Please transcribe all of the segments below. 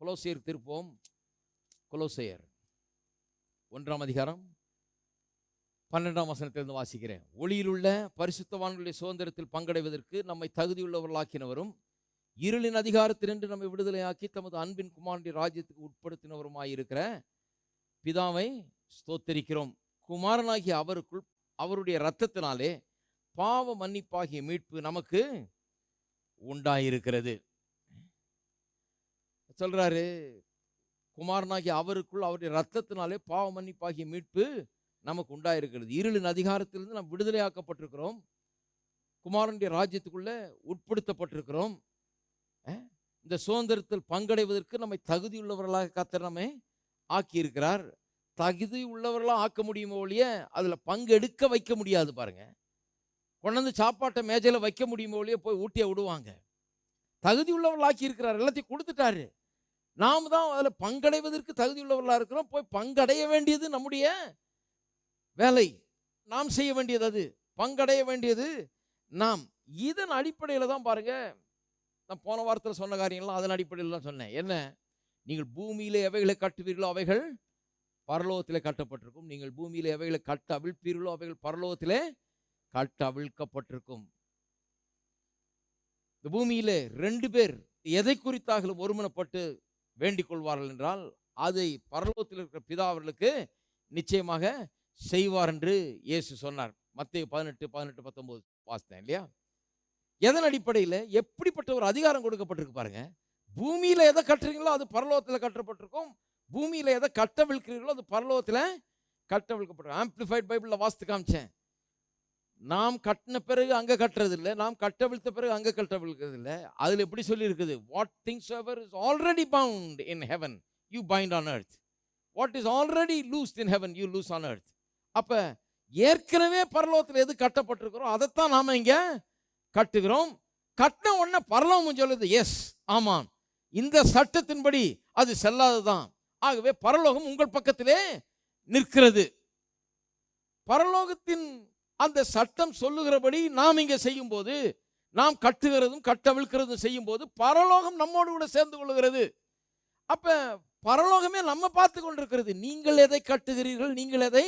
கொலோசியர் திருப்போம். கொலோசியர் 1ஆம் அதிகாரம் 12ஆம் வசனத்திலிருந்து வாசிக்கிறேன். ஒளியில் உள்ள பரிசுத்தவான்களுடைய சுதந்திரத்தில் பங்கடைவதற்கு நம்மை தகுதியுள்ளவர்களாக்கினவரும் இருளின் அதிகாரத்தினின்று நம்மை விடுதலையாக்கி தமது அன்பின் குமாரனுடைய ராஜ்யத்துக்கு உட்படுத்தினவருமாயிருக்கிற பிதாவை ஸ்தோத்தரிக்கிறோம். குமாரனாகிய அவருக்குள் அவருடைய இரத்தத்தினாலே பாவ மன்னிப்பாகிய மீட்பு நமக்கு உண்டாயிருக்கிறது. சொல்றாரு, குமாரனாகிய அவருக்குள் அவருடைய இரத்தத்தினாலே பாவ மன்னிப்பாகிய மீட்பு நமக்கு உண்டாயிருக்கிறது. இருளின் அதிகாரத்திலிருந்து நாம் விடுதலையாக்கப்பட்டிருக்கிறோம். குமாரனுடைய ராஜ்யத்துக்குள்ள உட்படுத்தப்பட்டிருக்கிறோம். இந்த சுதந்திரத்தில் பங்கடைவதற்கு நம்மை தகுதியுள்ளவர்களாக கர்த்தர் நம்மை ஆக்கியிருக்கிறார். தகுதி உள்ளவர்களாக ஆக்க முடியுமோ ஒழிய அதில் பங்கெடுக்க வைக்க முடியாது. பாருங்க, கொண்டாந்து சாப்பாட்டை மேஜையில் வைக்க முடியுமோ ஒழிய போய் ஊட்டியை விடுவாங்க. தகுதி உள்ளவர்கள் ஆக்கி இருக்கிறார், எல்லாத்தையும் கொடுத்துட்டாரு. நாம் தான் அதில் பங்கடைவதற்கு தகுதி உள்ளவர்களாக இருக்கிறோம். போய் பங்கடைய வேண்டியது நம்முடைய வேலை, நாம் செய்ய வேண்டியது, அது பங்கடைய வேண்டியது நாம். இதன் அடிப்படையில் தான் பாருங்க, நான் போன வாரத்தில் சொன்ன காரியங்கள்லாம் அதன் அடிப்படையில் தான் சொன்னேன். என்ன, நீங்கள் பூமியிலே எவைகளை கட்டுவீர்களோ அவைகள் பரலோகத்திலே கட்டப்பட்டிருக்கும். நீங்கள் பூமியிலே எவைகளை கட்ட அவிழ்ப்பீர்களோ அவைகள் பரலோகத்திலே கட்ட அவிழ்க்கப்பட்டிருக்கும். இந்த பூமியிலே 2 பேர் எதை குறித்தாகவும் ஒருமனப்பட்டு வேண்டிக் கொள்வார்கள் என்றால் அதை பரலோகத்தில் இருக்கிற பிதா அவர்களுக்கு நிச்சயமாக செய்வார் என்று இயேசு சொன்னார். மத்தேயு 18:19 வாசித்தேன் இல்லையா? எதன் அடிப்படையில், எப்படிப்பட்ட ஒரு அதிகாரம் கொடுக்கப்பட்டிருக்கு பாருங்க. பூமியில எதை கட்டுறீங்களோ அது பரலோகத்தில் கட்டப்பட்டிருக்கும். பூமியில எதை கட்டவிழ்க்கிறீர்களோ அது பரலோகத்தில் கட்டவிழ்க்கப்பட்டிருக்கும். ஆம்பிளிஃபைட் பைபிளில் வாசித்து காமிச்சேன். நாம் கட்டின பிறகு அங்கே கட்டுறது இல்லை, நாம் கட்டவிழ்த்த பிறகு அங்கே கட்டவிழ்க்கிறது இல்லை. அதில் எப்படி சொல்லி இருக்குது? What things ever is already bound in heaven you bind on earth, what is already loosed in heaven you loose on earth. அப்போ ஏற்கனவே பரலோகத்தில் எது கட்டப்பட்டிருக்கிறோம் அதைத்தான் நாம் இங்கே கட்டுகிறோம். கட்டின உடனே பரலோகம் சொல்லுது, எஸ், ஆமாம், இந்த சட்டத்தின்படி அது செல்லாததான். ஆகவே பரலோகம் உங்கள் பக்கத்திலே நிற்கிறது. பரலோகத்தின் அந்த சட்டம் சொல்லுகிறபடி நாம் இங்கே செய்யும் போது, நாம் கட்டுகிறதும் கட்டவிழ்க்கிறதும் செய்யும் போது பரலோகம் நம்மோடு கூட சேர்ந்து கொள்ளுகிறது. அப்ப பரலோகமே நம்ம பார்த்து கொண்டிருக்கிறது. நீங்கள் எதை கட்டுகிறீர்கள், நீங்கள் எதை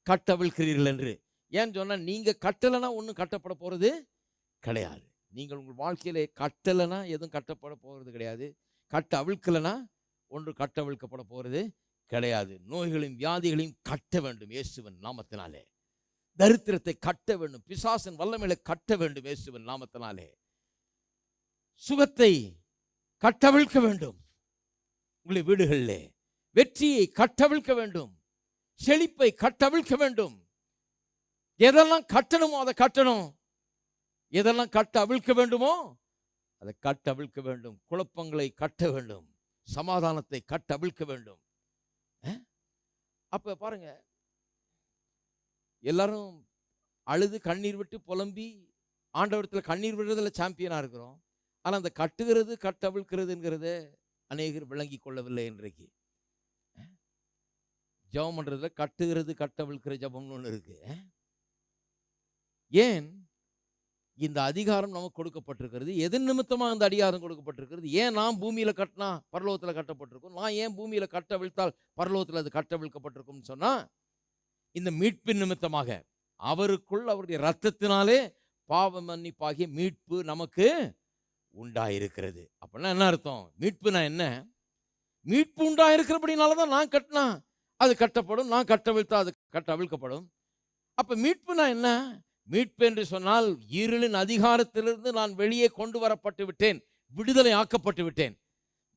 கட்டவிழ்க்கிறீர்கள் என்று. ஏன்னு சொன்னா, நீங்க கட்டலைன்னா ஒன்றும் கட்டப்பட போறது கிடையாது. நீங்கள் உங்கள் வாழ்க்கையிலே கட்டலைன்னா எதுவும் கட்டப்பட போகிறது கிடையாது. கட்ட அவிழ்க்கலைன்னா ஒன்று கட்டவிழ்க்கப்பட போகிறது கிடையாது. நோய்களையும் வியாதிகளையும் கட்ட வேண்டும் இயேசுவின் நாமத்தினாலே. தரித்திரத்தை கட்ட வேண்டும், பிசாசின் வல்லமையை கட்ட வேண்டும் இயேசுவின் நாமத்தினாலே. சுகத்தை கட்டவிழ்க்க வேண்டும் உங்களுடைய வீடுகளிலே. வெற்றியை கட்டவிழ்க்க வேண்டும், செழிப்பை கட்டவிழ்க்க வேண்டும். எதெல்லாம் கட்டணுமோ அதை கட்டணும், எதெல்லாம் கட்ட அவிழ்க்க வேண்டுமோ அதை கட்ட அவிழ்க்க வேண்டும். குழப்பங்களை கட்ட வேண்டும், சமாதானத்தை கட்ட அவிழ்க்க வேண்டும். அப்ப பாருங்க, எல்லாரும் அழுது கண்ணீர் விட்டு புலம்பி ஆண்டவரத்தில் கண்ணீர் விடுறதுல சாம்பியனா இருக்கிறோம். ஆனால் அந்த கட்டுகிறது கட்டவிழ்க்கிறதுங்கிறத அநேகர் விளங்கி கொள்ளவில்லை. இன்றைக்கு ஜெபம் பண்றதுல கட்டுகிறது கட்டவிழ்க்கிற ஜெபம்னு ஒன்று இருக்கு. ஏன் இந்த அதிகாரம் நமக்கு கொடுக்கப்பட்டிருக்கிறது? எதன் நிமித்தமாக இந்த அதிகாரம் கொடுக்கப்பட்டிருக்கிறது? ஏன் நாம் பூமியில கட்டினா பரலோகத்தில் கட்டப்பட்டிருக்கும், நான் ஏன் பூமியில கட்டவிழ்த்தால் பரலோகத்தில் அது கட்டவிழ்க்கப்பட்டிருக்கும் சொன்னா, இந்த மீட்பின் நிமித்தமாக அவருக்குள் அவருடைய இரத்தத்தினாலே பாவ மன்னிப்பாகிய மீட்பு நமக்கு உண்டாயிருக்கிறது. அப்படின்னா என்ன அர்த்தம்? மீட்புனா என்ன? மீட்பு உண்டாயிருக்கிறபடினாலதான் நான் கட்டினா அது கட்டப்படும், நான் கட்டவிழ்த்தா அது கட்ட அவிழ்க்கப்படும். அப்ப மீட்புனா என்ன? மீட்பு என்று சொன்னால், இருளின் அதிகாரத்திலிருந்து நான் வெளியே கொண்டு வரப்பட்டு விட்டேன், விடுதலை ஆக்கப்பட்டு விட்டேன்.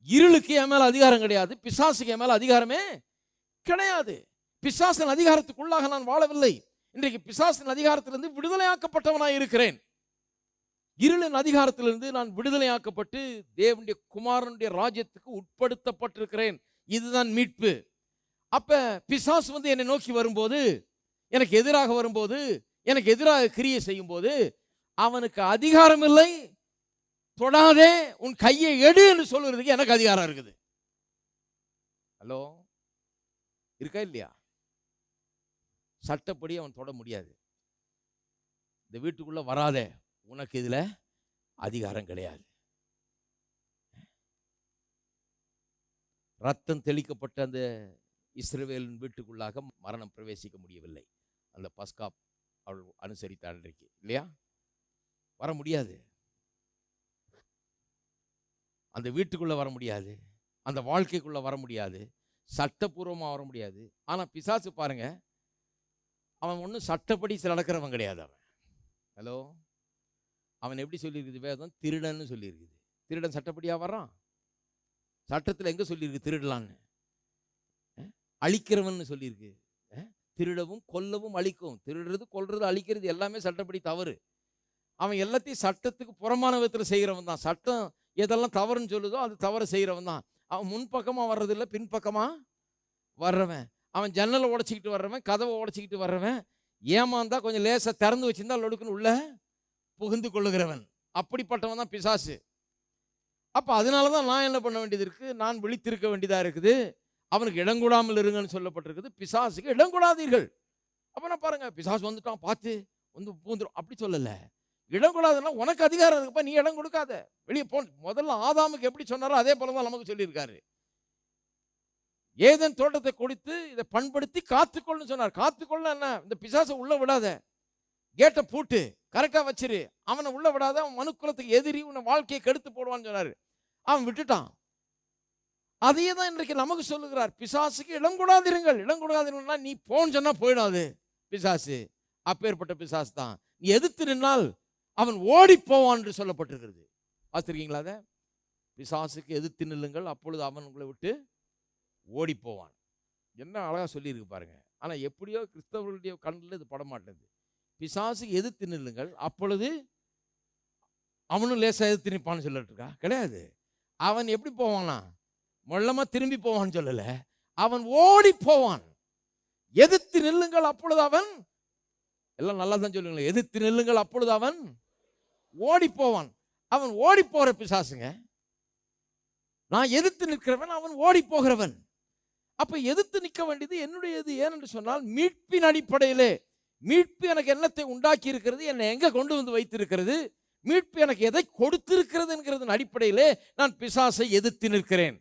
இருளுக்கு என் மேல அதிகாரம் கிடையாது, பிசாசுக்கு என் மேல அதிகாரமே கிடையாது. பிசாசின் அதிகாரத்துக்குள்ளாக நான் வாழவில்லை. இன்றைக்கு பிசாசின் அதிகாரத்திலிருந்து விடுதலையாக்கப்பட்டவனாய் இருக்கிறேன். இருளின் அதிகாரத்திலிருந்து நான் விடுதலையாக்கப்பட்டு தேவனுடைய குமாரனுடைய ராஜ்யத்துக்கு உட்படுத்தப்பட்டிருக்கிறேன். இதுதான் மீட்பு. அப்ப பிசாசு என்னை நோக்கி வரும்போது, எனக்கு எதிராக வரும்போது, எனக்கு எதிராக கிரியை செய்யும் போது, அவனுக்கு அதிகாரம் இல்லை. தொடாதே, உன் கையை எடு என்று சொல்லுறதுக்கு எனக்கு அதிகாரம் இருக்குது. ஹலோ, இருக்கா இல்லையா? சட்டப்படி அவன் தொட முடியாது. இந்த வீட்டுக்குள்ள வராதே, உனக்கு இதுல அதிகாரம் கிடையாது. ரத்தம் தெளிக்கப்பட்ட அந்த இஸ்ரவேலின் வீட்டுக்குள்ளாக மரணம் பிரவேசிக்க முடியவில்லை. அந்த பஸ்கா அவள் அனுசரித்த அன்றைக்கு இல்லையா, வர முடியாது. அந்த வீட்டுக்குள்ள வர முடியாது, அந்த வாழ்க்கைக்குள்ள வர முடியாது, சட்டப்பூர்வமாக வர முடியாது. ஆனால் பிசாசு பாருங்க, அவன் ஒன்றும் சட்டப்படி நடக்கிறவன் கிடையாது. அவன் ஹலோ அவன் எப்படி சொல்லியிருக்குது வேதம்? திருடன்னு சொல்லியிருக்குது. திருடன் சட்டப்படியா வர்றான்? சட்டத்தில் எங்கே சொல்லியிருக்கு திருடலான்னு? அழிக்கிறவன் சொல்லியிருக்கு. திருடவும் கொல்லவும் அழிக்கவும். திருடுறது கொல்றது அழிக்கிறது எல்லாமே சட்டப்படி தவறு. அவன் எல்லாத்தையும் சட்டத்துக்கு புறமான விதத்தில் செய்கிறவன் தான். சட்டம் எதெல்லாம் தவறுன்னு சொல்லுதோ அது தவறு செய்கிறவன் தான். அவன் முன்பக்கமாக வர்றதில்லை, பின்பக்கமாக வர்றவன். அவன் ஜன்னலை உடச்சிக்கிட்டு வர்றவன், கதவை உடச்சிக்கிட்டு வர்றவன், ஏமாந்தா கொஞ்சம் லேசாக திறந்து வச்சிருந்தா லொடுக்குன்னு உள்ள புகுந்து கொள்ளுகிறவன். அப்படிப்பட்டவன் தான் பிசாசு. அப்போ அதனால தான் நான் என்ன பண்ண வேண்டியது இருக்குது? நான் விழித்திருக்க வேண்டியதாக இருக்குது. அவனுக்கு இடங்கூடாமல் இருங்கன்னு சொல்லப்பட்டிருக்குது. பிசாசுக்கு இடங்கூடாதீர்கள். அப்போ நான் பாருங்க, பிசாசு வந்துட்டான் பார்த்து வந்து பூந்துடும் அப்படி சொல்லலை. இடம் கூடாதுன்னா உனக்கு அதிகாரம் இருக்குப்பா, நீ இடம் கொடுக்காத, வெளியே போ. முதல்ல ஆதாமுக்கு எப்படி சொன்னாரோ அதே போல தான் நமக்கு சொல்லியிருக்காரு. ஏதேன் தோட்டத்தை கொடுத்து இதை பண்படுத்தி காத்துக்கொள்னு சொன்னார். காத்துக்கொள்ள என்ன? இந்த பிசாசை உள்ள விடாத, கேட்டை பூட்டு, கரெக்டாக வச்சிரு, அவனை உள்ள விடாத, அவன் மனுக்குலத்துக்கு எதிரி, உன்னை வாழ்க்கையை கெடுத்து போடுவான்னு சொன்னார். அவன் விட்டுட்டான். அதையே தான் இன்றைக்கு நமக்கு சொல்லுகிறார். பிசாசுக்கு இடம் கூடாதிருங்கள். இடம் கூடாதிருங்கன்னா நீ போன்னு சொன்னா போயிடாது பிசாசு. அப்பேற்பட்ட பிசாசு தான். நீ எதிர்த்து நின்னால் அவன் ஓடி போவான் என்று சொல்லப்பட்டிருக்கிறது. பார்த்துருக்கீங்களா? அதை பிசாசுக்கு எதிர்த்து நில்லுங்கள், அப்பொழுது அவன் உங்களை விட்டு ஓடி போவான். என்ன அழகா சொல்லியிருக்கு பாருங்க. ஆனால் எப்படியோ கிறிஸ்தவர்களுடைய கண்ணில் இது படமாட்டேது. பிசாசுக்கு எதிர்த்து நில்லுங்கள், அப்பொழுது அவனும் லேசாக எதிர்த்து நிற்பான்னு சொல்லிட்டு இருக்கா? கிடையாது. அவன் எப்படி போவானா? மொல்லமா திரும்பி போவான்னு சொல்லலை, அவன் ஓடி போவான். எதிர்த்து நில்லுங்கள் அப்பொழுது அவன், எல்லாம் நல்லா தான் சொல்லுங்களேன், எதிர்த்து நில்லுங்கள் அப்பொழுது அவன் ஓடி போவான். அவன் ஓடி போற பிசாசுங்க. நான் எதிர்த்து நிற்கிறவன், அவன் ஓடி போகிறவன். அப்ப எதிர்த்து நிற்க வேண்டியது என்னுடையது. ஏனென்று சொன்னால் மீட்பின் அடிப்படையிலே. மீட்பு எனக்கு என்னத்தை உண்டாக்கி இருக்கிறது, என்னை எங்க கொண்டு வந்து வைத்திருக்கிறது, மீட்பு எனக்கு எதை கொடுத்திருக்கிறது என்கிறதன் அடிப்படையிலே நான் பிசாசை எதிர்த்து நிற்கிறேன்.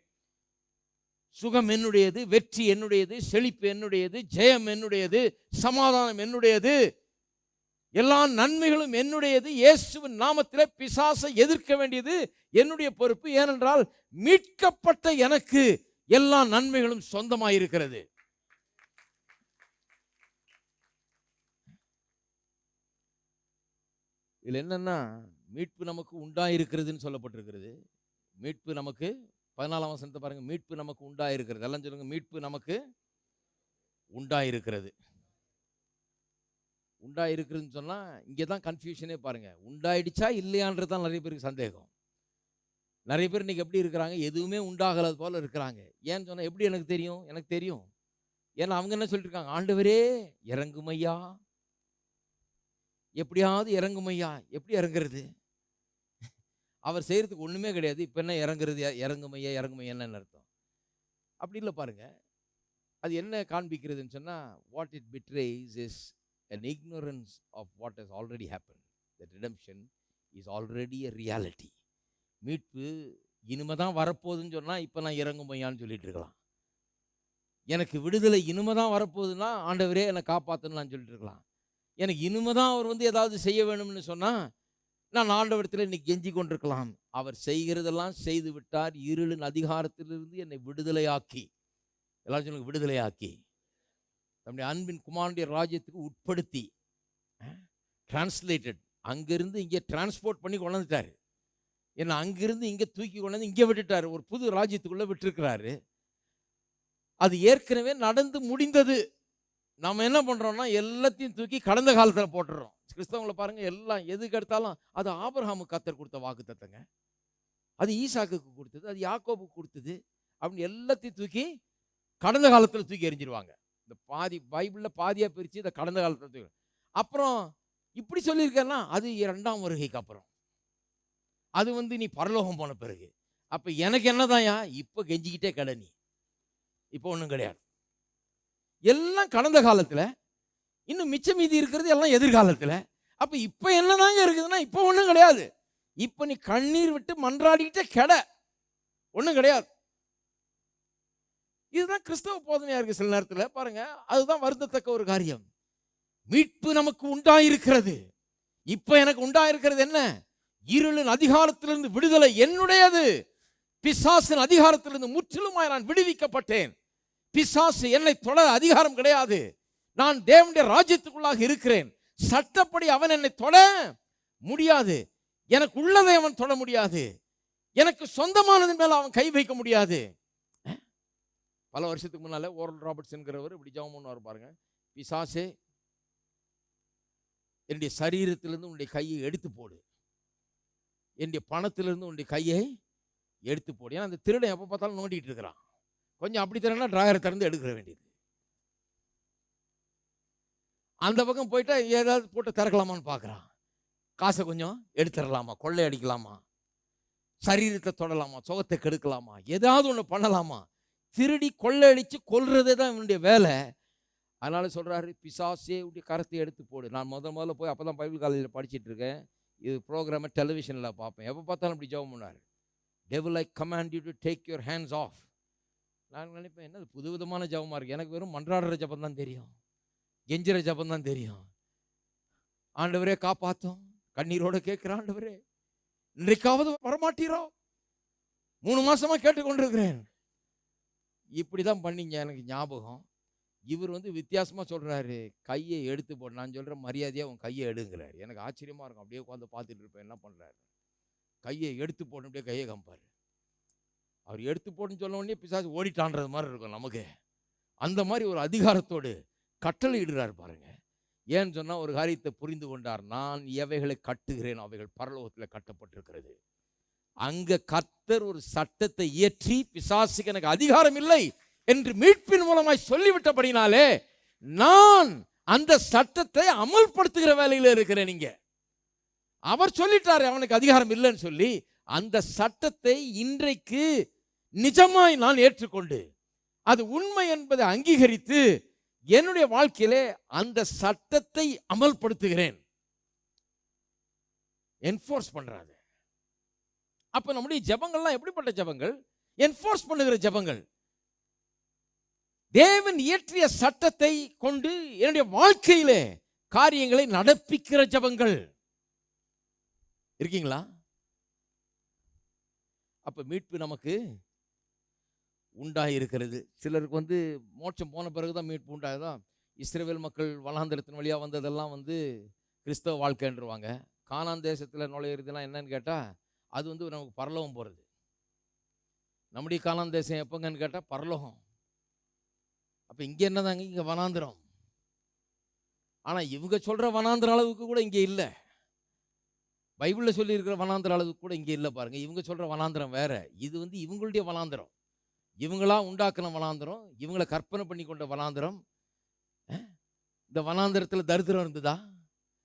சுகம் என்னுடையது, வெற்றி என்னுடையது, செழிப்பு என்னுடையது, ஜெயம் என்னுடையது, சமாதானம் என்னுடையது, எல்லா நன்மைகளும் என்னுடையது. இயேசுவின் நாமத்திலே பிசாசை எதிர்க்க வேண்டியது என்னுடைய பொறுப்பு. ஏனென்றால் மீட்கப்பட்ட எனக்கு எல்லா நன்மைகளும் சொந்தமாயிருக்கிறது. இதில் என்னன்னா, மீட்பு நமக்கு உண்டாயிருக்கிறதுன்னு சொல்லப்பட்டிருக்கிறது. மீட்பு நமக்கு 14ஆம் வசனத்தை பாருங்க. மீட்பு நமக்கு உண்டாயிருக்கிறது. எல்லாம் சொல்லுங்க, மீட்பு நமக்கு உண்டாயிருக்கிறது. உண்டாயிருக்குதுன்னு சொன்னால் இங்கே தான் கன்ஃபியூஷனே பாருங்கள். உண்டாயிடுச்சா இல்லையான்றது தான் நிறைய பேருக்கு சந்தேகம். நிறைய பேர் இன்றைக்கி எப்படி இருக்கிறாங்க? எதுவுமே உண்டாகலாது போல் இருக்கிறாங்க. ஏன்னு சொன்னால் எப்படி எனக்கு தெரியும்? எனக்கு தெரியும். ஏன்னா அவங்க என்ன சொல்லியிருக்காங்க? ஆண்டவரே இறங்குமையா, எப்படியாவது இறங்குமையா. எப்படி இறங்குறது? அவர் செய்கிறதுக்கு ஒன்றுமே கிடையாது. இப்போ என்ன இறங்குறது? இறங்குமையா இறங்குமையான்னு அர்த்தம். அப்படி இல்லை பாருங்க. அது என்ன காண்பிக்கிறதுன்னு சொன்னால், what it betrays is an ignorance of what has already happened. That redemption is already a reality. மீட்பு இனிமே தான் வரப்போகுதுன்னு சொன்னால் இப்போ நான் இறங்குமையான்னு சொல்லிட்டு இருக்கலாம். எனக்கு விடுதலை இனிமே தான் வரப்போகுதுன்னா ஆண்டவரே என்னை காப்பாற்றணும்னு நான் சொல்லிட்டு இருக்கலாம். எனக்கு இனிமே தான் அவர் வந்து ஏதாவது செய்ய வேணும்னு சொன்னால் நான் ஆண்டவரத்தில் இன்னைக்கு கெஞ்சி கொண்டிருக்கலாம். அவர் செய்கிறதெல்லாம் செய்து விட்டார். இருளின் அதிகாரத்திலிருந்து என்னை விடுதலையாக்கி, எல்லாரும் சொல்லுங்க, விடுதலையாக்கி நம்முடைய அன்பின் குமாரனுடைய ராஜ்யத்துக்கு உட்படுத்தி, டிரான்ஸ்லேட்டட், அங்கிருந்து இங்கே டிரான்ஸ்போர்ட் பண்ணி கொண்டு வந்துட்டார். ஏன்னா அங்கிருந்து இங்கே தூக்கி கொண்டு வந்து இங்கே விட்டுட்டார். ஒரு புது ராஜ்யத்துக்குள்ளே விட்டுருக்கிறாரு. அது ஏற்கனவே நடந்து முடிந்தது. நம்ம என்ன பண்ணுறோம்னா எல்லாத்தையும் தூக்கி கடந்த காலத்தில் போட்டுடுறோம். கிறிஸ்தவங்களை பாருங்கள், எல்லாம் எதுக்கு எடுத்தாலும் அது ஆபிரகாமுக்கு கர்த்தர் கொடுத்த வாக்கு தத்தங்க, அது ஈசாக்குக்கு கொடுத்தது, அது யாக்கோபுக்கு கொடுத்தது அப்படின்னு எல்லாத்தையும் தூக்கி கடந்த காலத்தில் தூக்கி எறிஞ்சிருவாங்க. இந்த பாதி பைபிளில் பாதியாக பிரித்து இந்த கடந்த காலத்தில் தூக்கி, அப்புறம் இப்படி சொல்லியிருக்கேன்னா அது 2ஆம் வருகைக்கு அப்புறம், அது வந்து நீ பரலோகம் போன பிறகு. அப்போ எனக்கு என்னதாயா இப்போ கெஞ்சிக்கிட்டே கடை, நீ இப்போ ஒன்றும் கிடையாது. எல்லாம் கடந்த காலத்தில், இன்னும் மிச்சம் மீதி இருக்கிறது எல்லாம் எதிர்காலத்தில். அப்போ இப்போ என்னதாங்க இருக்குதுன்னா இப்போ ஒன்றும் கிடையாது. இப்போ நீ கண்ணீர் விட்டு மன்றாடிக்கிட்டே கெட, ஒன்றும் கிடையாது. இதுதான் கிறிஸ்தவ போதனையா இருக்கு. சில நேரத்தில் பாருங்க, அதுதான் வருந்தத்தக்க ஒரு காரியம். மீட்பு நமக்கு உண்டாயிருக்கிறது. இப்ப எனக்கு உண்டாயிருக்கிறது என்ன? இருளின் அதிகாரத்திலிருந்து விடுதலை என்னுடையது. பிசாசின் அதிகாரத்திலிருந்து முற்றிலுமாய் நான் விடுவிக்கப்பட்டேன். பிசாசு என்னை தொட அதிகாரம் கிடையாது. நான் தேவனுடைய ராஜ்யத்துக்குள்ளாக இருக்கிறேன். சட்டப்படி அவன் என்னை தொட முடியாது. எனக்கு உள்ளதை அவன் தொட முடியாது. எனக்கு சொந்தமானதன் மேல அவன் கை வைக்க முடியாது. பல வருஷத்துக்கு முன்னால ஓரல் ராபர்ட்ஸ் என்கிறவர் இப்படி ஜெபம் பண்ணுவார் பாருங்க. பிசாசே, என்னுடைய சரீரத்திலிருந்து உன்னுடைய கையை எடுத்து போடு. என்னுடைய பணத்திலிருந்து உன்னுடைய கையை எடுத்து போடு. ஏன்னா அந்த திருடன் எப்போ பார்த்தாலும் நோண்டிட்டு இருக்கிறான். கொஞ்சம் அப்படி திறனா டிராயரை திறந்து எடுக்கிற வேண்டியது. அந்த பக்கம் போயிட்டா ஏதாவது போட்டு திறக்கலாமான்னு பார்க்குறான். காசை கொஞ்சம் எடுத்துடலாமா, கொள்ளை அடிக்கலாமா, சரீரத்தை தொடலாமா, சுகத்தை கெடுக்கலாமா, ஏதாவது ஒன்று பண்ணலாமா. திருடி கொள்ளை அடித்து கொல்றதே தான் இவனுடைய வேலை. அதனால சொல்றாரு, பிசாசே உடைய கரத்தை எடுத்து போடு. நான் முதல்ல போய் அப்போ தான் பைபிள் காலேஜில் படிச்சுட்டு இருக்கேன். இது ப்ரோக்ராமை டெலிவிஷனில் பார்ப்பேன். எப்போ பார்த்தாலும் இப்படி ஜெபம் பண்ணார். Devil I command you to take your hands off. நான் நினைப்பேன், என்னது புது விதமான ஜபமாக இருக்குது. எனக்கு வெறும் மன்றாடுற ஜபம் தான் தெரியும், கெஞ்சுற ஜபம் தான் தெரியும். ஆண்டவரே காப்பாற்றும், கண்ணீரோட கேட்குற ஆண்டவரே இன்றைக்காவது வரமாட்டீரோ, 3 மாசமா கேட்டுக்கொண்டிருக்கிறேன். இப்படி தான் பண்ணீங்க. எனக்கு ஞாபகம். இவர் வித்தியாசமாக சொல்கிறாரு, கையை எடுத்து போடு. நான் சொல்கிறேன், மரியாதையாக உன் கையை எடுங்கிறார். எனக்கு ஆச்சரியமாக இருக்கும். அப்படியே உட்காந்து பார்த்துட்டு இருப்பேன், என்ன பண்ணுறாரு. கையை எடுத்து போடணும், அப்படியே கையை காமிப்பார். அவர் எடுத்து போட்டுன்னு சொல்ல உடனே பிசாசு ஓடிட்டான்றது மாதிரி இருக்கும் நமக்கு. அந்த மாதிரி ஒரு அதிகாரத்தோடு கட்டளை இடுறாரு பாருங்க. ஏன்னு சொன்னால் ஒரு காரியத்தை புரிந்து கொண்டார். நான் எவைகளை கட்டுகிறேன் அவைகள் பரலோகத்தில் கட்டப்பட்டிருக்கிறது. அங்க கர்த்தர் ஒரு சட்டத்தை இயற்றி, பிசாசுக்கு எனக்கு அதிகாரம் இல்லை என்று மீட்பின் மூலமாய் சொல்லிவிட்டபடினாலே நான் அந்த சட்டத்தை அமல்படுத்துகிற வேலையில் இருக்கிறேன். நீங்க அவர் சொல்லிட்டாரு அவனுக்கு அதிகாரம் இல்லைன்னு சொல்லி, அந்த சட்டத்தை இன்றைக்கு நிஜமாய் நான் ஏற்றுக்கொண்டு அது உண்மை என்பதை அங்கீகரித்து என்னுடைய வாழ்க்கையிலே அந்த சட்டத்தை அமல்படுத்துகிறேன், என்ஃபோர்ஸ் பண்றாரு. அப்ப நம்முடைய ஜெபங்கள்லாம் எப்படிப்பட்ட ஜெபங்கள்? என்ஃபோர்ஸ் பண்ணுகிற ஜெபங்கள். தேவன் இயற்றிய சட்டத்தை கொண்டு என்னுடைய வாழ்க்கையிலே காரியங்களை நடப்பிக்கிற ஜெபங்கள். இருக்கீங்களா? அப்ப மீட்பு நமக்கு உண்டாயிருக்கிறது. சிலருக்கு மோட்சம் போன பிறகுதான் மீட்பு உண்டாகுதா. இஸ்ரவேல் மக்கள் வனாந்தரத்தின் வழியா வந்ததெல்லாம் கிறிஸ்தவ வாழ்க்கைன்றுவாங்க. கானான் தேசத்தில் நுழையிறதுலாம் என்னன்னு கேட்டால் அது நமக்கு பரலோகம் போகிறது. நம்முடைய கானான் தேசம் எப்போங்கன்னு கேட்டால் பரலோகம். அப்போ இங்கே என்னதாங்க, இங்கே வனாந்திரம். ஆனால் இவங்க சொல்கிற வனாந்திர அளவுக்கு கூட இங்கே இல்லை. பைபிளில் சொல்லியிருக்கிற வனாந்திர அளவுக்கு கூட இங்கே இல்லை பாருங்க. இவங்க சொல்கிற வனாந்திரம் வேற. இது இவங்களுடைய வனாந்திரம், இவங்களா உண்டாக்குன வனாந்திரம், இவங்களை கற்பனை பண்ணி கொண்ட வனாந்திரம். இந்த வனாந்திரத்தில் தரித்திரம் இருந்ததா?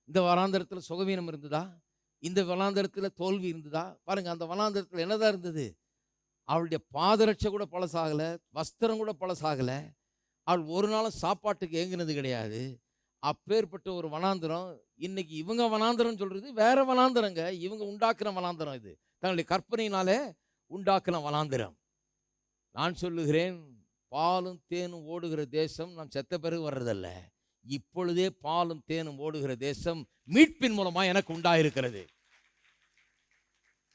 இந்த வனாந்திரத்தில் சுகவீனம் இருந்ததா? இந்த வனாந்திரத்தில் தோல்வி இருந்ததா? பாருங்க, அந்த வனாந்திரத்தில் என்னதான் இருந்தது? அவளுடைய பாதரட்சை கூட பழசாகலை, வஸ்திரம் கூட பழசாகலை. அவள் ஒரு நாளும் சாப்பாட்டுக்கு ஏங்கினது கிடையாது. அப்பேற்பட்ட ஒரு வனாந்திரம். இன்னைக்கு இவங்க வனாந்திரம் சொல்றது வேற வனாந்திரங்க. இவங்க உண்டாக்குன வனாந்திரம் இது, தங்களுடைய கற்பனையினாலே உண்டாக்குன வனாந்திரம். நான் சொல்லுகிறேன், பாலும் தேனும் ஓடுகிற தேசம் நாம் செத்த பிறகு வர்றதல்ல. இப்பொழுதே பாலும் தேனும் ஓடுகிற தேசம் மீட்பின் மூலமா எனக்கு உண்டாயிருக்கிறது.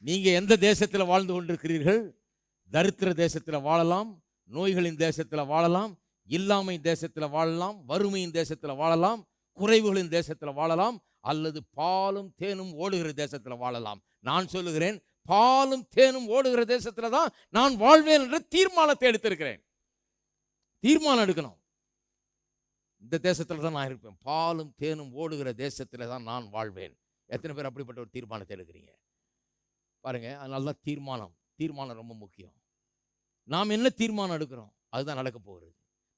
நீங்க எந்த தேசத்தில் வாழ்ந்து கொண்டிருக்கிறீர்கள்? தரித்திர தேசத்தில் வாழலாம், நோய்களின் தேசத்தில் வாழலாம், இல்லாமை தேசத்தில் வாழலாம், வறுமையின் தேசத்தில் வாழலாம், குறைவுகளின் தேசத்தில் வாழலாம், அல்லது பாலும் தேனும் ஓடுகிற தேசத்தில் வாழலாம். நான் சொல்லுகிறேன், பாலும் தேனும் ஓடுகிற தேசத்துல தான் நான் வாழ்வேன் என்ற தீர்மானத்தை எடுத்திருக்கிறேன். தீர்மானம் எடுக்கணும். இந்த தேசத்துல தான் நான் இருப்பேன், பாலும் தேனும் ஓடுகிற தேசத்துல தான் நான் வாழ்வேன். எத்தனை பேர் அப்படிப்பட்ட ஒரு தீர்மானத்தை எடுக்கிறீங்க பாருங்க. அதனால தான் தீர்மானம் ரொம்ப முக்கியம். நாம் என்ன தீர்மானம் எடுக்கிறோம் அதுதான் நடக்க போகிறது.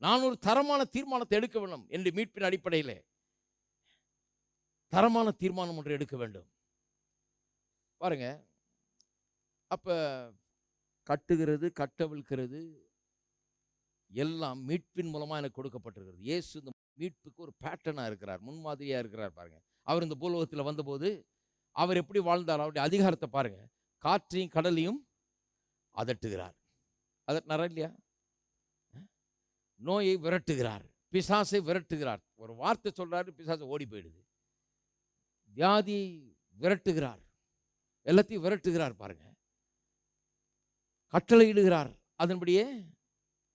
நான் ஒரு தரமான தீர்மானத்தை எடுக்க வேண்டும் என்று மீட்பின் அடிப்படையில் தரமான தீர்மானம் ஒன்று எடுக்க வேண்டும் பாருங்க. அப்ப கட்டுகிறது, கட்டவிழ்க்கிறது எல்லாம் மீட்பின் மூலமா எனக்கு கொடுக்கப்பட்டிருக்கிறது. இயேசு இந்த மீட்புக்கு ஒரு பேட்டர்னா இருக்கிறார், முன்மாதிரியா இருக்கிறார் பாருங்க. அவர் இந்த பூலோகத்தில் வந்தபோது அவர் எப்படி வாழ்ந்தார்? அவருடைய அதிகாரத்தை பாருங்க. காற்றையும் கடலையும் அதட்டுகிறார். அதட்டினாரா இல்லையா? நோயை விரட்டுகிறார், பிசாசை விரட்டுகிறார். ஒரு வார்த்தை சொல்றாரு, பிசாசு ஓடி போயிடுது. வியாதி விரட்டுகிறார், எல்லாத்தையும் விரட்டுகிறார் பாருங்க. கட்டளையிடுகிறார், அதன்படியே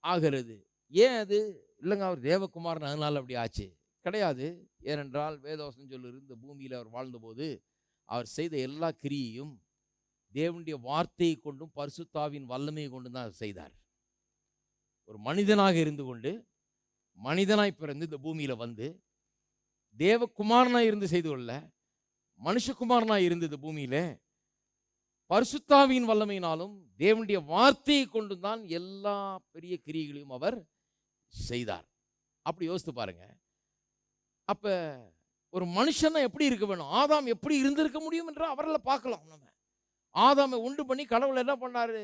ஆகிறது. ஏன் அது இல்லைங்க அவர் தேவகுமாரன் அதனால அப்படி ஆச்சு கிடையாது. ஏனென்றால் வேதவசனம் சொல்லுது, இந்த பூமியில் அவர் வாழ்ந்தபோது அவர் செய்த எல்லா கிரியையும் தேவனுடைய வார்த்தையை கொண்டும் பரிசுத்தாவின் வல்லமையை கொண்டும் தான் அவர் செய்தார். ஒரு மனிதனாக இருந்து கொண்டு, மனிதனாய் பிறந்து இந்த பூமியில வந்து தேவகுமாரனாய் இருந்து செய்து கொள்ள, மனுஷகுமாரனாய் இருந்து இந்த பூமியில பரிசுத்தாவின் வல்லமையினாலும் தேவனுடைய வார்த்தையை கொண்டு தான் எல்லா பெரிய கிரியைகளையும் அவர் செய்தார். அப்படி யோசித்து பாருங்க. அப்ப ஒரு மனுஷனா எப்படி இருக்க வேணும், ஆதாம் எப்படி இருந்திருக்க முடியும் என்று அவரில் பார்க்கலாம். நம்ம ஆதாமை உண்டு பண்ணி கடவுள் என்ன பண்ணாரு,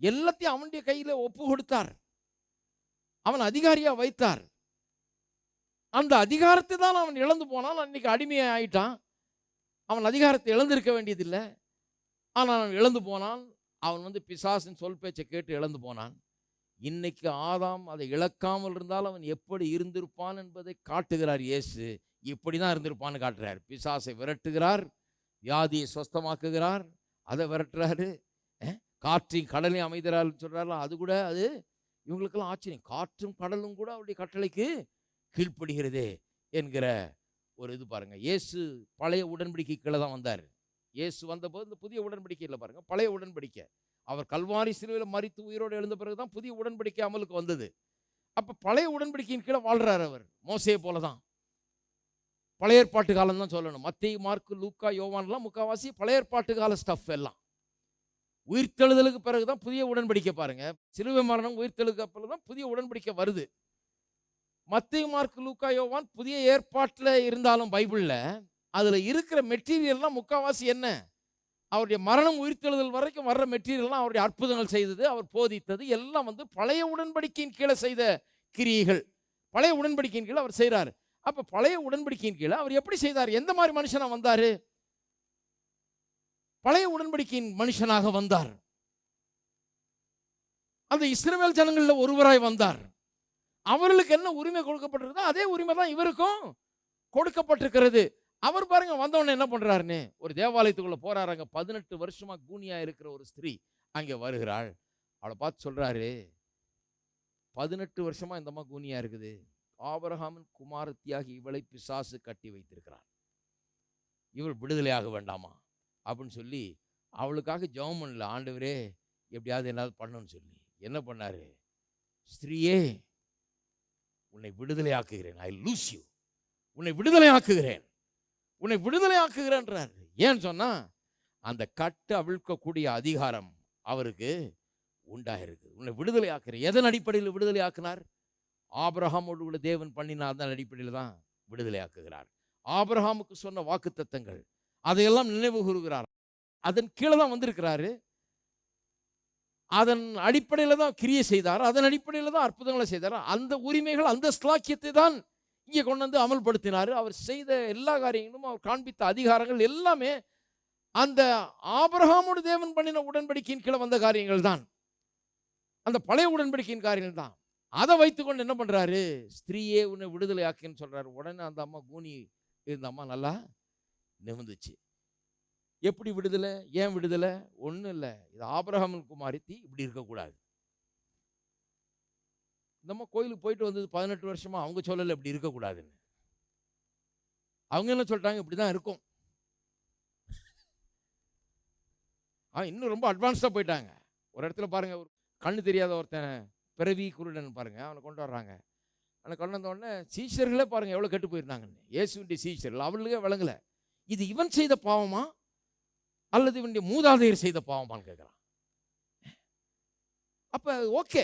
எல்லாத்தையும் அவனுடைய கையில ஒப்பு கொடுத்தார், அவன் அதிகாரியா வைத்தார். அந்த அதிகாரத்தை தான் அவன் இழந்து போனான். அன்னைக்கு அடிமையை ஆயிட்டான். அவன் அதிகாரத்தை இழந்திருக்க வேண்டியதில்லை, ஆனால் அவன் இழந்து போனான். அவன் பிசாசின் சொல் பேச்சை கேட்டு இழந்து போனான். இன்னைக்கு ஆதாம் அதை இழக்காமல் இருந்தால் அவன் எப்படி இருந்திருப்பான் என்பதை காட்டுகிறார் இயேசு. இப்படி தான் இருந்திருப்பான்னு காட்டுறார். பிசாசை விரட்டுகிறார், வியாதியை சொஸ்தமாக்குகிறார், அதை விரட்டுறாரு. காற்றையும் கடலையும் அமைகிறார் சொல்றாரு. அது கூட அது இவங்களுக்கெல்லாம் ஆச்சரியம். காற்றும் கடலும் கூட அவருடைய கட்டளைக்கு கீழ்ப்படுகிறதே என்கிற ஒரு இது பாருங்க. இயேசு பழைய உடன்படிக்கை கீழே தான் வந்தார். இயேசு வந்தபோது இந்த புதிய உடன்படிக்கையில் பாருங்க, பழைய உடன்படிக்கை அவர் கல்வாரி சிலுவையில் மரித்து உயிரோடு எழுந்த பிறகுதான் புதிய உடன்படிக்கை அமலுக்கு வந்தது. அப்ப பழைய உடன்படிக்கையின் கீழே வாழ்றாரு அவர். மோசே போலதான். பழைய ஏற்பாட்டு காலம் தான் சொல்லணும். மத்தேயு, மார்க்கு, லூக்கா, யோவான்லாம் முக்காவாசி பழைய ஏற்பாட்டு கால ஸ்டஃப் எல்லாம். உயிர்த்தெழுதலுக்கு பிறகுதான் புதிய உடன்படிக்கை பாருங்க. சிலுவை மரணம் உயிர்த்தெழுதுக்கு அப்புறம் தான் புதிய உடன்படிக்கை வருது. மத்தேயு, மார்க்கு, லூக்கா, யோவான் புதிய ஏற்பாட்டில் இருந்தாலும் பைபிளில் அதுல இருக்கிற மெட்டீரியல்லாம் முக்காவாசி என்ன, அவருடைய மரணம் உயிர்த்தெழுதல் வரைக்கும் வர்ற மெட்டீரியல்லாம் அவருடைய அற்புதங்கள் செய்தது, அவர் போதித்தது எல்லாம் பழைய உடன்படிக்கையின் கீழே செய்த கிரியைகள். பழைய உடன்படிக்கையின் கீழே அவர் செய்கிறார். அப்ப பழைய உடன்படிக்கையின் கீழே அவர் எப்படி செய்தார், எந்த மாதிரி மனுஷனா வந்தாரு? பழைய உடன்படிக்கையின் மனுஷனாக வந்தார். அந்த இஸ்ரவேல் ஜனங்களில் ஒருவராய் வந்தார். அவர்களுக்கு என்ன உரிமை கொடுக்கப்பட்டிருந்தோ அதே உரிமை தான் இவருக்கும் கொடுக்கப்பட்டிருக்கிறது. அவர் பாருங்க வந்தவொடனே என்ன பண்றாருன்னு, ஒரு தேவாலயத்துக்குள்ள போறாருங்க. 18 வருஷமா கூனியா இருக்கிற ஒரு ஸ்திரீ அங்கே வருகிறாள். அவளை பார்த்து சொல்றாரு, 18 வருஷமா இந்தம்மா கூனியா இருக்குது, ஆபிரகாமின் குமாரத்தியாகி இவளை பிசாசு கட்டி வைத்திருக்கிறார், இவள் விடுதலையாக வேண்டாமா அப்படின்னு சொல்லி அவளுக்காக ஜெபம் பண்ணல. ஆண்டவரே எப்படியாவது என்னாவது பண்ணணும்னு சொல்லி என்ன பண்ணாரு, ஸ்திரீயே உன்னை விடுதலை ஆக்குகிறேன், ஐ லூஸ் யூ, உன்னை விடுதலை ஆக்குகிறேன், உன்னை விடுதலை ஆக்குகிறேன்றார். ஏன்னு சொன்னா அந்த கட்டு அவிழ்க்கக்கூடிய அதிகாரம் அவருக்கு உண்டாயிருக்கு. உன்னை விடுதலை ஆக்குறேன். எதன் அடிப்படையில் விடுதலை ஆக்குனார்? ஆபிரகாமோடு கூட தேவன் பண்ணினார், அதன் அடிப்படையில் தான் விடுதலை ஆக்குகிறார். ஆபிரகாமுக்கு சொன்ன வாக்கு தத்தங்கள் அதையெல்லாம் நினைவு கூறுகிறார். அதன் கீழே தான் வந்திருக்கிறாரு. அதன் அடிப்படையில் தான் கிரியை செய்தார், அதன் அடிப்படையில் தான் அற்புதங்களை செய்தார். அந்த உரிமைகள், அந்த ஸ்லாக்கியத்தை தான் இங்கே கொண்டு வந்து அமல்படுத்தினார். அவர் செய்த எல்லா காரியங்களும், அவர் காண்பித்த அதிகாரங்கள் எல்லாமே அந்த ஆபிரகாமோடு தேவன் பண்ணின உடன்படிக்கையின் கீழே வந்த காரியங்கள் தான், அந்த பழைய உடன்படிக்கையின் காரியங்கள் தான். அதை வைத்துக்கொண்டு என்ன பண்றாரு, ஸ்திரீயே உன்னை விடுதலை ஆக்கின்னு சொல்றாரு. உடனே அந்த அம்மா கூனி இருந்த அம்மா நல்லா நிமிந்துச்சு. எப்படி விடுதலை, ஏன் விடுதலை? ஒன்றும் இல்லை, இது ஆபிரகாமின் குமாரத்தி, இப்படி இருக்கக்கூடாது. நம்ம கோயிலுக்கு போயிட்டு வந்தது 18 வருஷமா, அவங்க சொல்லலை இப்படி இருக்கக்கூடாதுன்னு. அவங்க என்ன சொல்லிட்டாங்க, இப்படி தான் இருக்கும். இன்னும் ரொம்ப அட்வான்ஸ்டாக போயிட்டாங்க. ஒரு இடத்துல பாருங்க, ஒரு கண்ணு தெரியாத ஒருத்தன் பிறவி குருடன் பாருங்க, அவனை கொண்டு வர்றாங்க. அவனை கொண்டு வந்த உடனே சீஷர்களே பாருங்க எவ்வளோ கெட்டு போயிருந்தாங்கன்னு. இயேசுவின் சீஷர்கள் அவளுக்கே விளங்கலை, இது இவன் செய்த பாவமா அல்லது இவனுடைய மூதாதையர் செய்த பாவமான்னு கேட்குறான். அப்போ ஓகே,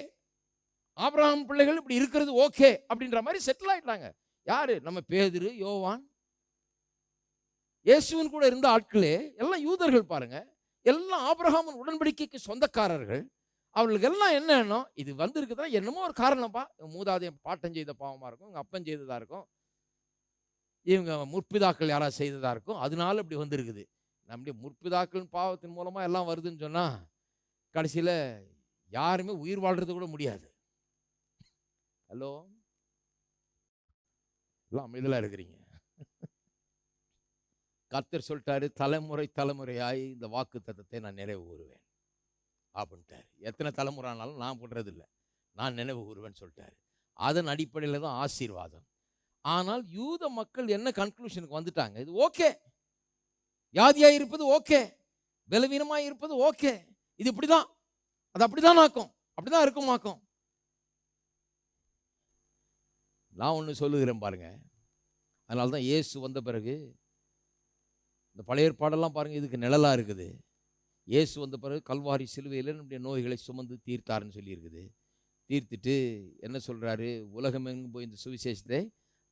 ஆபிரகாம் பிள்ளைகள் இப்படி இருக்கிறது ஓகே அப்படின்ற மாதிரி செட்டில் ஆயிட்டாங்க. யாரு? நம்ம பேதுரு, யோவான், இயேசுவின் கூட இருந்த ஆட்களே எல்லாம் யூதர்கள் பாருங்க, எல்லாம் ஆபிரகாமின் உடன்படிக்கைக்கு சொந்தக்காரர்கள். அவர்களுக்கு எல்லாம் என்ன எண்ணம், இது வந்திருக்குதுன்னா என்னமோ ஒரு காரணம்ப்பா, மூதாதையன் பாட்டம் செய்த பாவமா இருக்கும், இவங்க அப்பன் செய்ததா இருக்கும், இவங்க முற்பிதாக்கள் யாராவது செய்ததா இருக்கும், அதனால இப்படி வந்திருக்குது. நம்முடைய முற்பிதாக்களின் பாவத்தின் மூலமா எல்லாம் வருதுன்னு சொன்னா கடைசியில் யாருமே உயிர் வாழ்றது கூட முடியாது. ஹலோ, எல்லாம் அமைதியா இருக்கிறீங்க. கர்த்தர் சொல்லிட்டாரு, தலைமுறை தலைமுறையாய் இந்த வாக்கு தத்தத்தை நான் நினைவு கூறுவேன் அப்படின்ட்டாரு. எத்தனை தலைமுறை ஆனாலும் நான் பண்றது இல்லை, நான் நினைவு கூறுவேன்னு சொல்லிட்டாரு. அதன் அடிப்படையில் தான் ஆசீர்வாதம். ஆனால் யூத மக்கள் என்ன கன்க்ளூஷனுக்கு வந்துட்டாங்க? இது ஓகே, வியாதியாக இருப்பது ஓகே, பலவீனமாக இருப்பது ஓகே, இது இப்படிதான், அது அப்படிதான் ஆக்கும், அப்படிதான் இருக்குமாக்கும். நான் ஒன்று சொல்லுகிறேன் பாருங்க. அதனால தான் இயேசு வந்த பிறகு இந்த பழைய ஏற்பாடெல்லாம் பாருங்க, இதுக்கு நிழலாக இருக்குது. இயேசு வந்த பிறகு கல்வாரி சிலுவையில் நம்முடைய நோய்களை சுமந்து தீர்த்தாருன்னு சொல்லியிருக்குது. தீர்த்துட்டு என்ன சொல்கிறாரு? உலகமெங்கும் போய் இந்த சுவிசேஷத்தை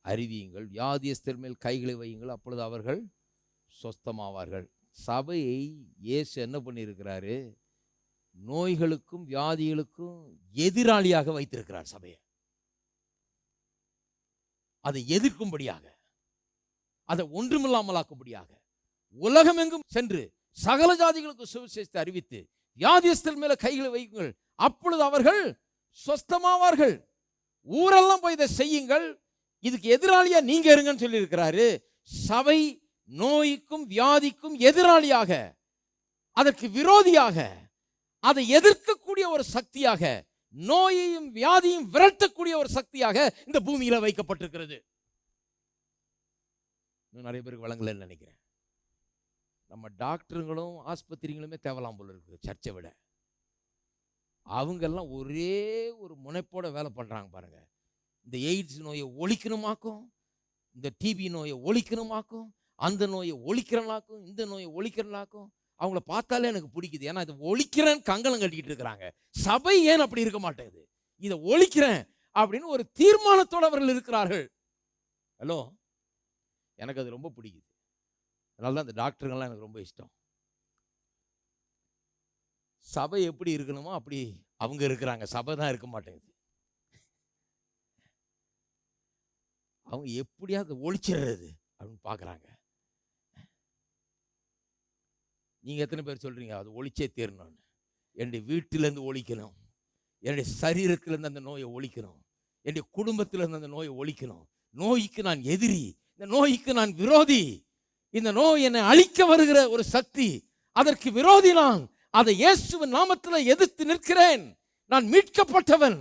அறிவியுங்கள், வியாதியஸ்தர் மேல் கைகளை வையுங்கள், அப்பொழுது அவர்கள் சொஸ்தமாவார்கள். சபையை இயேசு என்ன பண்ணியிருக்கிறாரு? நோய்களுக்கும் வியாதிகளுக்கும் எதிராளியாக வைத்திருக்கிறார் சபையை. அதை எதிர்க்கும்படியாக, அதை ஒன்றுமில்லாமலாக்கும்படியாக உலகமெங்கும் சென்று சகல ஜாதிகளுக்கு சுவிசேஷத்தை அறிவித்து வியாதியஸ்தர் மேல கைகளை வையுங்கள், அப்பொழுது அவர்கள் சொஸ்தமாவார்கள். ஊரெல்லாம் போய் இதை செய்யுங்கள், இதுக்கு எதிராளியா நீங்க இருங்கன்னு சொல்லி இருக்கிறாரு. சபை நோய்க்கும் வியாதிக்கும் எதிராளியாக, அதற்கு விரோதியாக, அதை எதிர்க்கக்கூடிய ஒரு சக்தியாக, நோயையும் வியாதியும் விரட்டக்கூடிய ஒரு சக்தியாக இந்த பூமியில வைக்கப்பட்டிருக்கிறது. நிறைய பேருக்கு வழங்கலன்னு நினைக்கிறேன். நம்ம டாக்டருங்களும் ஆஸ்பத்திரிகளுமே தேவலாம் போல இருக்கு சர்ச்சை விட. அவங்கெல்லாம் ஒரே ஒரு முனைப்போட வேலை பண்றாங்க பாருங்க. இந்த எய்ட்ஸ் நோயை ஒழிக்கணுமாக்கும், இந்த டிபி நோயை ஒழிக்கணுமாக்கும், அந்த நோயை ஒழிக்கிறனாக்கும், இந்த நோயை ஒழிக்கிறனாக்கும். அவங்கள பார்த்தாலே எனக்கு பிடிக்குது. ஏன்னா இதை ஒழிக்கிறேன்னு கங்கலம் கட்டிக்கிட்டு இருக்கிறாங்க. சபை ஏன் அப்படி இருக்க மாட்டேங்குது? இதை ஒழிக்கிறேன் அப்படின்னு ஒரு தீர்மானத்தோடு அவர்கள் இருக்கிறார்கள். ஹலோ, எனக்கு அது ரொம்ப பிடிக்குது. அதனால தான் இந்த டாக்டருங்கெல்லாம் எனக்கு ரொம்ப இஷ்டம். சபை எப்படி இருக்கணுமோ அப்படி அவங்க இருக்கிறாங்க, சபை தான் இருக்க மாட்டேங்குது. அவங்க எப்படியாவது ஒழிச்சிடுறது அப்படின்னு பார்க்குறாங்க. நீங்கள் எத்தனை பேர் சொல்கிறீங்க அது ஒழிச்சே தீரணும்னு? என்னுடைய வீட்டிலேருந்து ஒழிக்கணும், என்னுடைய சரீரத்திலேருந்து அந்த நோயை ஒழிக்கணும், என்னுடைய குடும்பத்திலேருந்து அந்த நோயை ஒழிக்கணும். நோய்க்கு நான் எதிரி, இந்த நோய்க்கு நான் விரோதி, இந்த நோய் என்னை அழிக்க வருகிற ஒரு சக்தி, அதற்கு விரோதி நான். அதை இயேசுவின் நாமத்தில் எதிர்த்து நிற்கிறேன். நான் மீட்கப்பட்டவன்,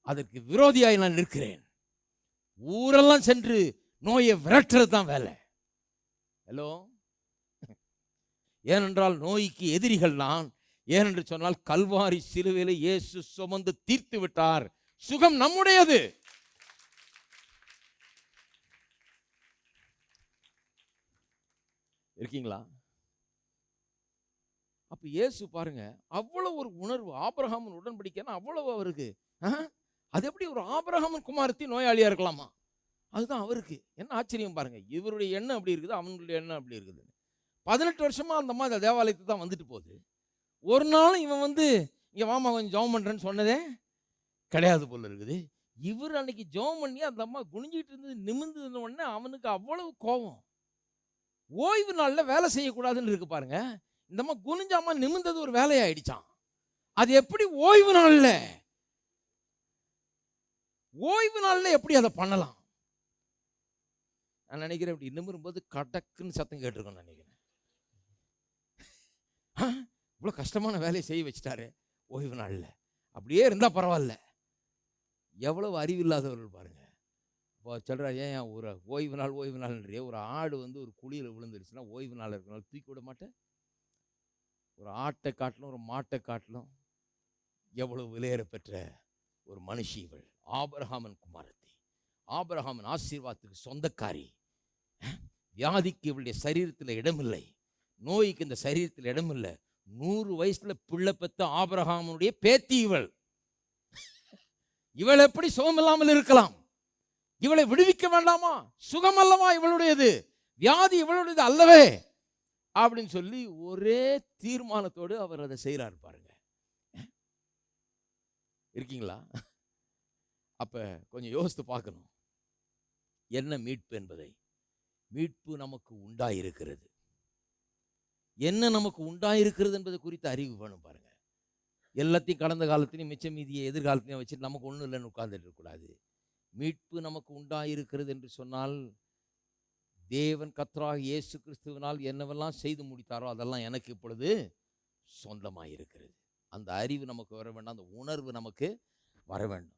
அதற்கு விரோதியாய் நான் நிற்கிறேன். ஊரெல்லாம் சென்று நோயை விரட்டுறது தான் வேலை. ஹலோ, ஏனென்றால் நோய்க்கு எதிரிகள் நான். ஏனென்று சொன்னால் கல்வாரி சிலுவையில் இயேசு சுமந்து தீர்த்து விட்டார். சுகம் நம்முடையது. இருக்கீங்களா? அப்ப இயேசு பாருங்க, அவ்வளவு ஒரு உணர்வு. ஆபிரகாமின் உடன்படிக்கைன்னா அவ்வளவு அவருக்கு. அது எப்படி ஒரு ஆபிரகாமின் குமாரத்தி நோயாளியா இருக்கலாமா? அதுதான் அவருக்கு. என்ன ஆச்சரியம் பாருங்க. இவருடைய எண்ணம் அப்படி இருக்குது, அவங்களுடைய எண்ணம் அப்படி இருக்குது. 18 வருஷமா அந்த அம்மா இந்த தேவாலயத்துக்கு தான் வந்துட்டு போகுது. ஒரு நாளும் இவன் இங்க வாமா கொஞ்சம் ஜெபம் பண்றேன்னு சொன்னதே கிடையாது போல இருக்குது. இவர் அன்னைக்கு ஜெபம் பண்ணி அந்த அம்மா குனிஞ்சிட்டு இருந்தது நிமிர்ந்து உடனே அவனுக்கு அவ்வளவு கோபம். ஓய்வு நாளில் வேலை செய்யக்கூடாதுன்னு இருக்கு பாருங்க. இந்த அம்மா குனிஞ்சாம நிமிர்ந்தது ஒரு வேலையாயிடுச்சான். அது எப்படி ஓய்வு நாளில்? ஓய்வு நாளில் எப்படி அதை பண்ணலாம்? நான் நினைக்கிறேன் இப்படி நிமிரும்போது கடக்குன்னு சத்தம் கேட்டிருக்கோம் நினைக்கிறேன். இவ்வளோ கஷ்டமான வேலையை செய்ய வச்சுட்டாரு ஓய்வு நாளில். அப்படியே இருந்தால் பரவாயில்ல. எவ்வளவு அறிவில்லாதவர்கள் பாருங்க. இப்போ சொல்கிறா, ஏன் ஒரு ஓய்வு நாள்ன்றியே, ஒரு ஆடு ஒரு குழியில் விழுந்துருச்சுன்னா ஓய்வு நாள் இருக்கனால தூக்கி விட மாட்டேன்? ஒரு ஆட்டை காட்டிலும் ஒரு மாட்டை காட்டிலும் எவ்வளவு விலையேற பெற்ற ஒரு மனுஷி இவள். ஆபிரகாமின் குமாரத்தி, ஆபிரகாமின் ஆசீர்வாதத்துக்கு சொந்தக்காரி. வியாதிக்கு இவளுடைய சரீரத்தில் இடமில்லை, நோய்க்கு இந்த சரீரத்தில் இடமில்லை. 100 வயசுல பிள்ளை பெற்ற ஆபிரகாமுடைய பேத்தி இவள். இவள் எப்படி சுகமில்லாமல் இருக்கலாம்? இவளை விடுவிக்க வேண்டாமா? சுகம் அல்லவா இவளுடையது, வியாதி இவளுடையது அல்லவே அப்படின்னு சொல்லி ஒரே தீர்மானத்தோடு அவர் அதை செய்யறாரு பாருங்க. இருக்கீங்களா? அப்ப கொஞ்சம் யோசித்து பார்க்கணும் என்ன மீட்பு என்பதை. மீட்பு நமக்கு உண்டாயிருக்கிறது. என்ன நமக்கு உண்டாயிருக்கிறது என்பது குறித்த அறிவு வேணும் பாருங்க. எல்லாத்தையும் கடந்த காலத்திலையும் மிச்ச மீதியை எதிர்காலத்திலையும் வச்சுட்டு நமக்கு ஒன்றும் இல்லைன்னு உட்கார்ந்துட்டு இருக்கக்கூடாது. மீட்பு நமக்கு உண்டாயிருக்கிறது என்று சொன்னால், தேவன் கர்த்தராகிய இயேசு கிறிஸ்துவினால் என்னவெல்லாம் செய்து முடித்தாரோ அதெல்லாம் எனக்கு இப்பொழுது சொந்தமாயிருக்கிறது. அந்த அறிவு நமக்கு வர வேண்டும், அந்த உணர்வு நமக்கு வர வேண்டும்.